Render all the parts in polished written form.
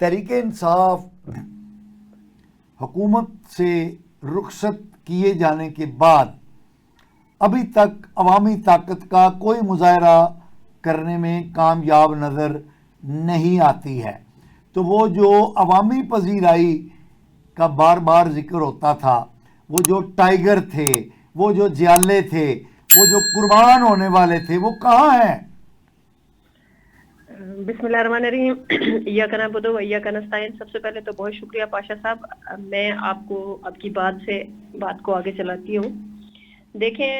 تحریک انصاف حکومت سے رخصت کیے جانے کے بعد ابھی تک عوامی طاقت کا کوئی مظاہرہ کرنے میں کامیاب نظر نہیں آتی ہے. تو وہ جو عوامی پذیرائی کا بار بار ذکر ہوتا تھا، وہ جو ٹائیگر تھے، وہ جو جیالے تھے، وہ جو قربان ہونے والے تھے، وہ کہاں ہیں؟ بسم اللہ الرحمن الرحیم. ایاک نعبد و ایاک نستعین. سب سے پہلے تو بہت شکریہ پاشا صاحب. میں آپ کی بات کو آگے چلاتی ہوں. دیکھیں،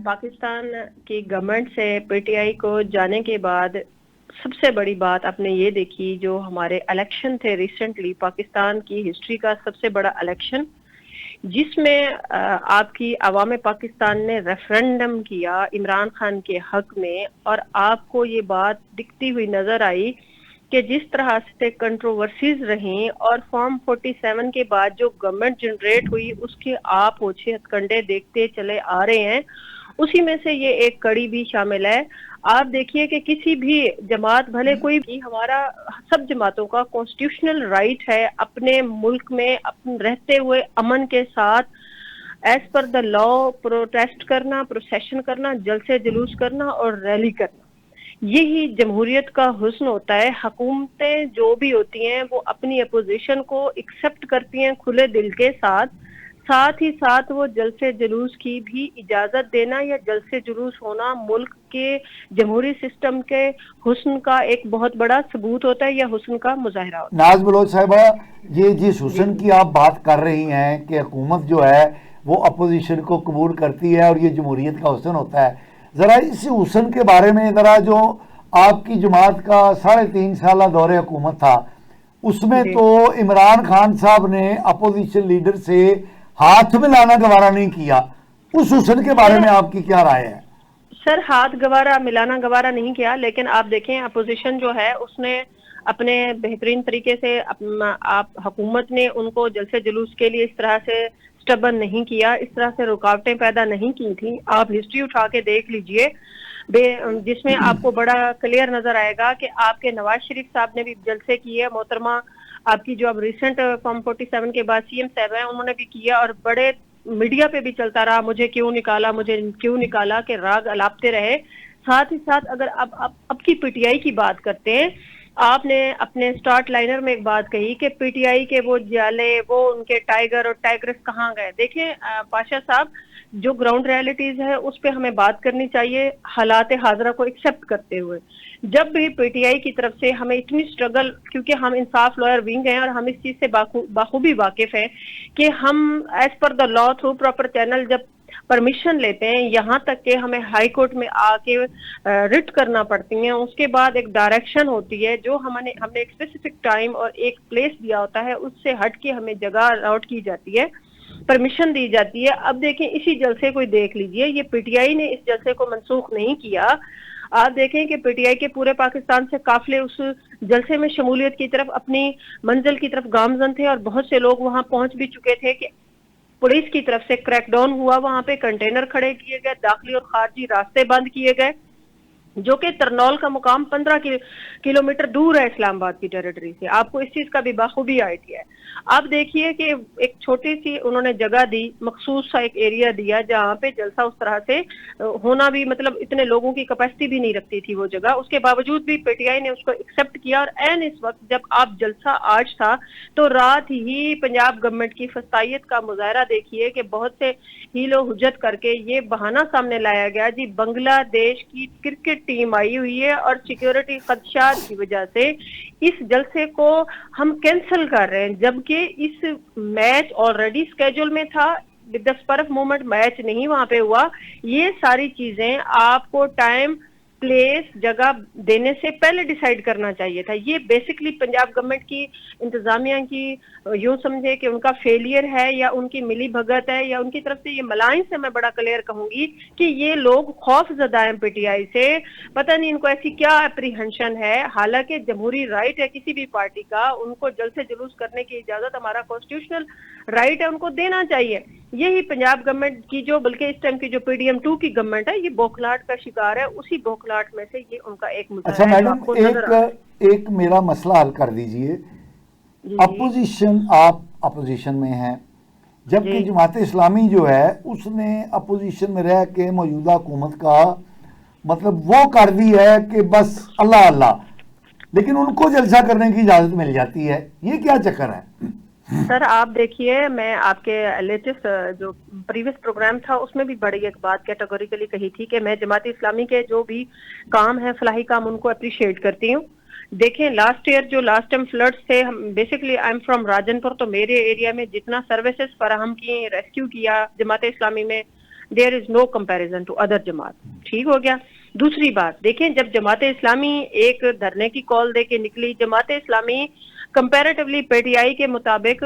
پاکستان کی گورنمنٹ سے پی ٹی آئی کو جانے کے بعد سب سے بڑی بات آپ نے یہ دیکھی، جو ہمارے الیکشن تھے ریسنٹلی، پاکستان کی ہسٹری کا سب سے بڑا الیکشن، جس میں آپ کی عوام پاکستان نے ریفرنڈم کیا عمران خان کے حق میں، اور آپ کو یہ بات دکھتی ہوئی نظر آئی کہ جس طرح سے کنٹروورسیز رہیں اور فارم 47 کے بعد جو گورنمنٹ جنریٹ ہوئی اس کے آپ ہوچے ہتھ کنڈے دیکھتے چلے آ رہے ہیں. اسی میں سے یہ ایک کڑی بھی شامل ہے. آپ دیکھیے کہ کسی بھی جماعت، بھلے کوئی بھی، ہمارا سب جماعتوں کا کانسٹیٹیوشنل رائٹ ہے اپنے ملک میں رہتے ہوئے امن کے ساتھ ایز پر دا لا پروٹیسٹ کرنا، پروسیشن کرنا، جلسے جلوس کرنا اور ریلی کرنا. یہی جمہوریت کا حسن ہوتا ہے. حکومتیں جو بھی ہوتی ہیں وہ اپنی اپوزیشن کو ایکسپٹ کرتی ہیں کھلے دل کے ساتھ ہی ساتھ وہ جلسے جلوس کی بھی اجازت دینا یا جلسے جلوس ہونا ملک کے جمہوری سسٹم کے حسن کا ایک بہت بڑا ثبوت ہوتا ہے یا حسن کا مظاہرہ ہوتا ہے. ناز بلوچ صاحبہ، یہ جس جی حسن کی آپ بات کر رہی ہیں کہ حکومت جو ہے وہ اپوزیشن کو قبول کرتی ہے اور یہ جمہوریت کا حسن ہوتا ہے، ذرا اس حسن کے بارے میں ذرا جو آپ کی جماعت کا 3.5 سالہ دور حکومت تھا، اس میں جی تو عمران خان صاحب نے اپوزیشن لیڈر سے ہاتھ ملانا گوارا نہیں کیا. اس حسن کے بارے میں آپ کی کیا رائے ہے؟ سر، ہاتھ گوارا ملانا گوارا نہیں کیا، لیکن آپ دیکھیں اپوزیشن جو ہے اس نے اپنے بہترین طریقے سے آپ حکومت نے ان کو جلسے جلوس کے لیے اس طرح سے سٹبن نہیں کیا، اس طرح سے رکاوٹیں پیدا نہیں کی تھیں. آپ ہسٹری اٹھا کے دیکھ لیجئے، جس میں آپ کو بڑا کلیئر نظر آئے گا کہ آپ کے نواز شریف صاحب نے بھی جلسے کیے. محترمہ آپ کی جو اب ریسنٹ فارم 47 کے بعد سی ایم صاحب ہیں، انہوں نے بھی کیا، اور بڑے میڈیا پہ بھی چلتا رہا مجھے کیوں نکالا کہ راگ الاپتے رہے. ساتھ ہی ساتھ اگر اب کی پی ٹی آئی کی بات کرتے ہیں، آپ نے اپنے سٹارٹ لائنر میں ایک بات کہی کہ پی ٹی آئی کے وہ جالے، وہ ان کے ٹائیگر اور ٹائیگرس کہاں گئے. دیکھیں پاشا صاحب، جو گراؤنڈ ریالٹیز ہے اس پہ ہمیں بات کرنی چاہیے حالات حاضرہ کو ایکسیپٹ کرتے ہوئے. جب بھی پی ٹی آئی کی طرف سے ہمیں اتنی سٹرگل، کیونکہ ہم انصاف لائر ونگ ہیں اور ہم اس چیز سے بخوبی واقف ہیں کہ ہم ایز پر دا لا تھرو پراپر چینل جب پرمیشن لیتے ہیں، یہاں تک کہ ہمیں ہائی کورٹ میں آ کے رٹ کرنا پڑتی ہیں. اس کے بعد ایک ڈائریکشن ہوتی ہے جو ہم نے ایک اسپیسیفک ٹائم اور ایک پلیس دیا ہوتا ہے، اس سے ہٹ کے ہمیں جگہ الاٹ کی جاتی ہے، پرمیشن دی جاتی ہے. اب دیکھیں اسی جلسے کو دیکھ لیجئے، یہ پی ٹی آئی نے اس جلسے کو منسوخ نہیں کیا. آپ دیکھیں کہ پی ٹی آئی کے پورے پاکستان سے قافلے اس جلسے میں شمولیت کی طرف، اپنی منزل کی طرف گامزن تھے، اور بہت سے لوگ وہاں پہنچ بھی چکے تھے کہ پولیس کی طرف سے کریک ڈاؤن ہوا، وہاں پہ کنٹینر کھڑے کیے گئے، داخلی اور خارجی راستے بند کیے گئے، جو کہ ترنول کا مقام 15 کلومیٹر دور ہے اسلام آباد کی ٹیریٹری سے. آپ کو اس چیز کا بھی بخوبی آئیڈیا ہے. آپ دیکھیے کہ ایک چھوٹی سی انہوں نے جگہ دی، مخصوص سا ایک ایریا دیا جہاں پہ جلسہ اس طرح سے ہونا بھی، مطلب اتنے لوگوں کی کیپیسٹی بھی نہیں رکھتی تھی وہ جگہ. اس کے باوجود بھی پی ٹی آئی نے اس کو ایکسیپٹ کیا، اور این اس وقت جب آپ جلسہ آج تھا تو رات ہی پنجاب گورنمنٹ کی فستائیت کا مظاہرہ دیکھیے کہ بہت سے ہیل و حجت کر کے یہ بہانہ سامنے لایا گیا جی بنگلہ دیش کی کرکٹ ٹیم آئی ہوئی ہے اور سیکیورٹی خدشات کی وجہ سے اس جلسے کو ہم کینسل کر رہے ہیں، جبکہ اس میچ آلریڈی اسکیجول میں تھا. With the اسپر of moment match نہیں وہاں پہ ہوا. یہ ساری چیزیں آپ کو ٹائم، پلیس، جگہ دینے سے پہلے ڈیسائیڈ کرنا چاہیے تھا. یہ بیسکلی پنجاب گورنمنٹ کی انتظامیہ کی یوں سمجھے کہ ان کا فیلئر ہے یا ان کی ملی بھگت ہے یا ان کی طرف سے یہ ملائن سے میں بڑا کلیئر کہوں گی کہ یہ لوگ خوف زدہ ہیں پی ٹی آئی سے. پتہ نہیں ان کو ایسی کیا اپریہنشن ہے، حالانکہ جمہوری رائٹ ہے کسی بھی پارٹی کا، ان کو جلسے جلوس کرنے کی اجازت ہمارا کانسٹیٹیوشنل رائٹ ہے، ان کو دینا چاہیے. یہی پنجاب گورنمنٹ کی جو، بلکہ اس ٹائم کی جو پی ڈی ایم 2 کی گورنمنٹ ہے، یہ بوکھلاہٹ کا شکار ہے. اسی بوکھلاہٹ میں سے یہ ان کا ایک اچھا مظاہرہ ہے جو میڈم، آپ کو نظر آ رہا ہے. ایک میرا مسئلہ حل کر دیجئے اپوزیشن، آپ اپوزیشن میں ہیں، جبکہ جماعت اسلامی جو ہے اس نے اپوزیشن میں رہ کے موجودہ حکومت کا مطلب وہ کر دی ہے کہ بس اللہ اللہ، لیکن ان کو جلسہ کرنے کی اجازت مل جاتی ہے. یہ کیا چکر ہے؟ سر آپ دیکھیے، میں آپ کے لیٹسٹ جو پریویس پروگرام تھا اس میں بھی بڑی ایک بات کیٹیگوریکلی کہی تھی کہ میں جماعت اسلامی کے جو بھی کام ہے، فلاحی کام، ان کو اپریشیٹ کرتی ہوں. دیکھیں لاسٹ ایئر جو لاسٹ ٹائم فلڈس تھے، basically I am from Rajan پور، تو میرے ایریا میں جتنا سروسز فراہم کی، ریسکیو کیا جماعت اسلامی میں، دیر از نو کمپیریزن ٹو ادر جماعت. ٹھیک ہو گیا. دوسری بات دیکھیں، جب جماعت اسلامی ایک دھرنے کی کال دے کے نکلی، Jamaat Islami comparatively P T I کے مطابق،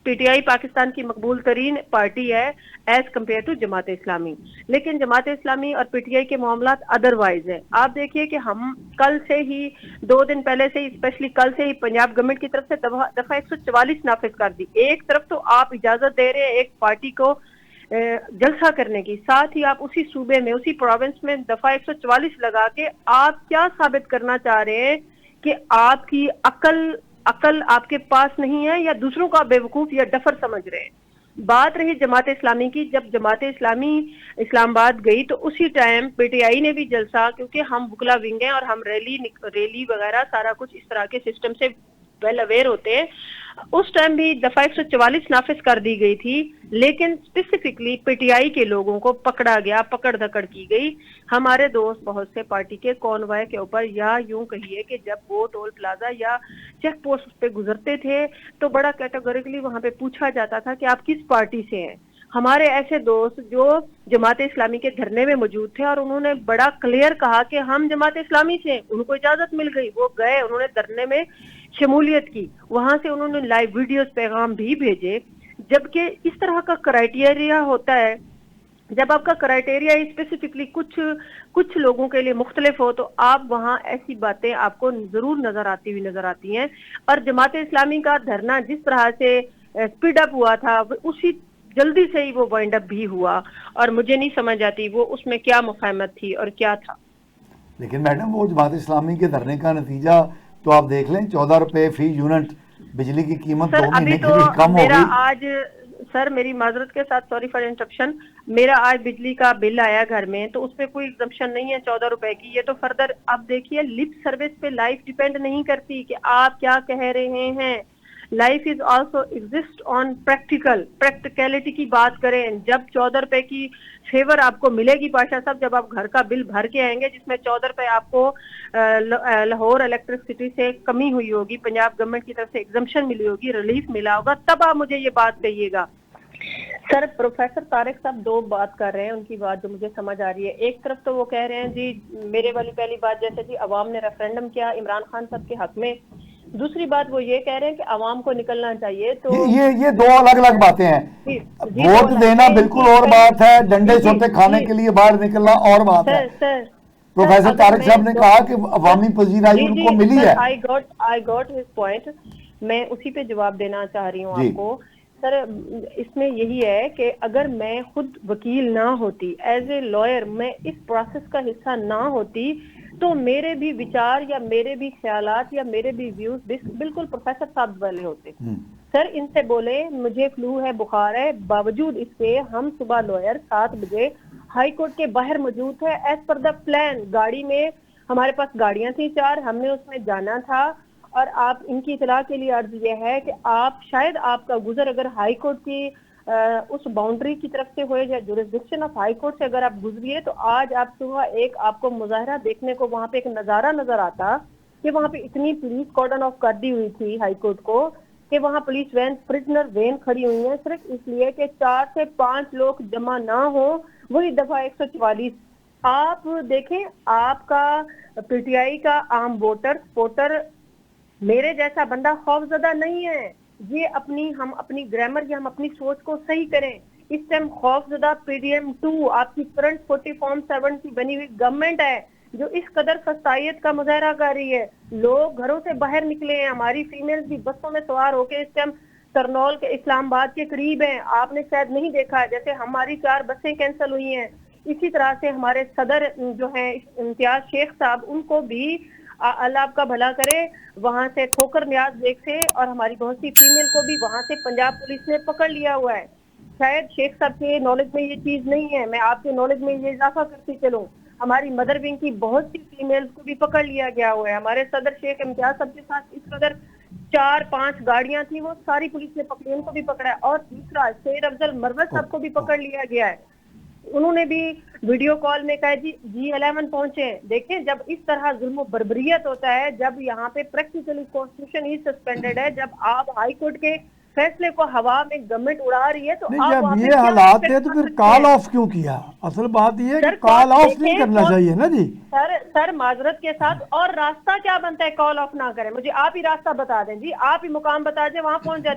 پی ٹی آئی پاکستان کی مقبول ترین پارٹی ہے as compare to Jamaat Islami, لیکن جماعت اسلامی اور پی ٹی آئی کے معاملات ادروائز ہیں. آپ دیکھیے کہ ہم کل سے ہی 2 دن پہلے سے ہی، اسپیشلی کل سے ہی پنجاب گورنمنٹ کی طرف سے دفعہ 144 نافذ کر دی. ایک طرف تو آپ اجازت دے رہے ہیں ایک پارٹی کو جلسہ کرنے کی، ساتھ ہی آپ اسی صوبے میں، اسی پروونس میں دفعہ 144 لگا کے آپ کیا ثابت کرنا چاہ رہے ہیں کہ آپ کی عقل آپ کے پاس نہیں ہے، یا دوسروں کا بے وقوف یا ڈفر سمجھ رہے ہیں. بات رہی جماعت اسلامی کی، جب جماعت اسلامی اسلام آباد گئی تو اسی ٹائم پی ٹی آئی نے بھی جلسہ، کیونکہ ہم وکلا ونگ ہیں اور ہم ریلی وغیرہ سارا کچھ اس طرح کے سسٹم سے ویل اویئر ہوتے ہیں، اس ٹائم بھی دفعہ 144 نافذ کر دی گئی تھی، لیکن اسپیسیفکلی پی ٹی آئی کے لوگوں کو پکڑا گیا، پکڑ دھکڑ کی گئی. ہمارے دوست بہت سے پارٹی کے کانوائے کے اوپر، یا یوں کہیے کہ جب وہ ٹول پلازا یا چیک پوسٹ پہ گزرتے تھے تو بڑا کیٹیگوریکلی وہاں پہ پوچھا جاتا تھا کہ آپ کس پارٹی سے ہیں. ہمارے ایسے دوست جو جماعت اسلامی کے دھرنے میں موجود تھے اور انہوں نے بڑا کلیئر کہا کہ ہم جماعت اسلامی سے ہیں، ان کو اجازت مل گئی، وہ گئے، انہوں نے دھرنے میں شمولیت کی، وہاں سے انہوں نے لائیو ویڈیوز پیغام بھی بھیجے. جبکہ اس طرح کا کرائٹیریا ہوتا ہے، جب آپ کا کرائٹیریا اسپیسیفکلی کچھ لوگوں کے لیے مختلف ہو تو آپ وہاں ایسی باتیں آپ کو ضرور نظر آتی ہیں. اور جماعت اسلامی کا دھرنا جس طرح سے اسپیڈ اپ ہوا تھا، اسی جلدی سے ہی وہ وائنڈ اپ بھی ہوا، اور مجھے نہیں سمجھ آتی وہ اس میں کیا مفاہمت تھی اور کیا تھا. لیکن میڈم وہ جماعت اسلامی کے دھرنے کا نتیجہ تو آپ دیکھ لیں، 14 روپے فی یونٹ بجلی کی قیمت سر 2 مہینے ابھی کے تو لیے کم ہو میرا گئی. آج، سر میری معذرت کے ساتھ، سوری فار انٹرپشن، میرا آج بجلی کا بل آیا گھر میں تو اس پہ کوئی ایگزمپشن نہیں ہے 14 روپے کی. یہ تو فردر آپ دیکھیے لپ سروس پہ لائف ڈیپینڈ نہیں کرتی کہ آپ کیا کہہ رہے ہیں. Life is also exist on practicality کی بات کریں. جب 14 روپے کی فیور آپ کو ملے گی پاشا صاحب، جب آپ گھر کا بل بھر کے آئیں گے جس میں 14 روپے آپ کو لاہور الیکٹرسٹی سے کمی ہوئی ہوگی، پنجاب گورنمنٹ کی طرف سے ایگزمپشن ملی ہوگی، ریلیف ملا ہوگا، تب آپ مجھے یہ بات کہیے گا. سر پروفیسر طارق صاحب 2 بات کر رہے ہیں، ان کی بات جو مجھے سمجھ آ رہی ہے. ایک طرف تو وہ کہہ رہے ہیں جی میرے والی پہلی بات جیسے جی عوام نے ریفرینڈم کیا عمران خان صاحب کے حق میں، دوسری بات وہ یہ کہہ رہے ہیں کہ عوام کو نکلنا چاہیے. تو یہ 2 الگ الگ باتیں ہیں. جی ووٹ دینا بالکل اور بات ہے، ڈنڈے سوٹے کھانے کے لیے باہر نکلنا اور بات ہے. سر پروفیسر طارق صاحب نے کہا کہ عوامی پذیرائی ان کو ملی ہے. آئی گاٹ ہز پوائنٹ، میں اسی پہ جواب دینا چاہ رہی ہوں جی آپ کو. سر اس میں یہی ہے کہ اگر میں خود وکیل نہ ہوتی، ایز اے لائر میں اس پروسیس کا حصہ نہ ہوتی، تو میرے بھی وچار یا میرے بھی خیالات یا میرے بھی ویوز بالکل پروفیسر صاحب والے ہوتے. سر ان سے بولے مجھے فلو ہے، بخار ہے، باوجود اس کے ہم صبح لوئر 7 بجے ہائی کورٹ کے باہر موجود تھے ایز پر دا پلان. گاڑی میں ہمارے پاس گاڑیاں تھیں 4، ہم نے اس میں جانا تھا. اور آپ ان کی اطلاع کے لیے عرض یہ ہے کہ آپ شاید آپ کا گزر اگر ہائی کورٹ کی اس باؤنڈری کی طرف سے ہوئے یا جورسڈکشن آف ہائی کورٹ سے اگر آپ گزریے تو آج آپ صبح ایک آپ کو مظاہرہ دیکھنے کو وہاں پہ ایک نظارہ نظر آتا کہ وہاں پہ اتنی پولیس کارڈن آف کر دی ہوئی تھی ہائی کورٹ کو کہ وہاں پولیس وین پرزنر وین کھڑی ہوئی ہیں صرف اس لیے کہ 4 سے 5 لوگ جمع نہ ہوں. وہی دفعہ 144. آپ دیکھیں آپ کا پی ٹی آئی کا عام سپورٹر میرے جیسا بندہ خوف زدہ نہیں ہے. یہ ہم اپنی گرامر یا ہم اپنی سوچ کو صحیح کریں. اس ٹائم خوف زدہ پی ڈی ایم 2 آپ کی کرنٹ 40 فارم 7 کی بنی ہوئی گورنمنٹ ہے جو اس قدر فسائیت کا مظاہرہ کر رہی ہے. لوگ گھروں سے باہر نکلے ہیں، ہماری فیمیل بھی بسوں میں سوار ہو کے اس ٹائم ترنول کے اسلام آباد کے قریب ہیں. آپ نے شاید نہیں دیکھا جیسے ہماری 4 بسیں کینسل ہوئی ہیں، اسی طرح سے ہمارے صدر جو ہیں امتیاز شیخ صاحب ان کو بھی اللہ آپ کا بھلا کرے. وہاں سے کھوکر نیاز بیگ سے اور ہماری بہت سی فیمیل کو بھی وہاں سے پنجاب پولیس نے پکڑ لیا ہوا ہے. شاید شیخ صاحب کے نالج میں یہ چیز نہیں ہے, میں آپ کے نالج میں یہ اضافہ کرتی چلوں. ہماری مدر ونگ کی بہت سی فیمیلز کو بھی پکڑ لیا گیا ہوا ہے. ہمارے صدر شیخ امتیاز صاحب کے ساتھ اس قدر 4-5 گاڑیاں تھیں, وہ ساری پولیس نے پکڑی, ان کو بھی پکڑا ہے. اور دوسرا سید افضل مروت صاحب کو بھی پکڑ لیا گیا ہے. انہوں نے بھی ویڈیو کال میں کہا جی 11 پہنچے. دیکھیں جب اس طرح ظلم و بربریت ہوتا ہے, جب یہاں پہ پریکٹیکلی کانسٹیٹیوشن ہی سسپینڈڈ ہے, جب آپ ہائی کورٹ کے فیصلے کو ہوا میں گورنمنٹ اڑا رہی ہے, تو نہیں, آپ جب وہاں پہ یہ کیا حالات ہے ایکسپیکٹ تو کر پھر سکتے کال ہیں؟ آف کیوں کیا؟ اصل بات یہ ہے کہ سر کال آف نہیں دیکھیں کرنا چاہیے نا جی. سر معذرت کے ساتھ, اور راستہ کیا بنتا ہے کال آف نہ کریں؟ مجھے آپ ہی راستہ بتا دیں جی, آپ ہی مقام بتا دیں, وہاں پہنچ جاتے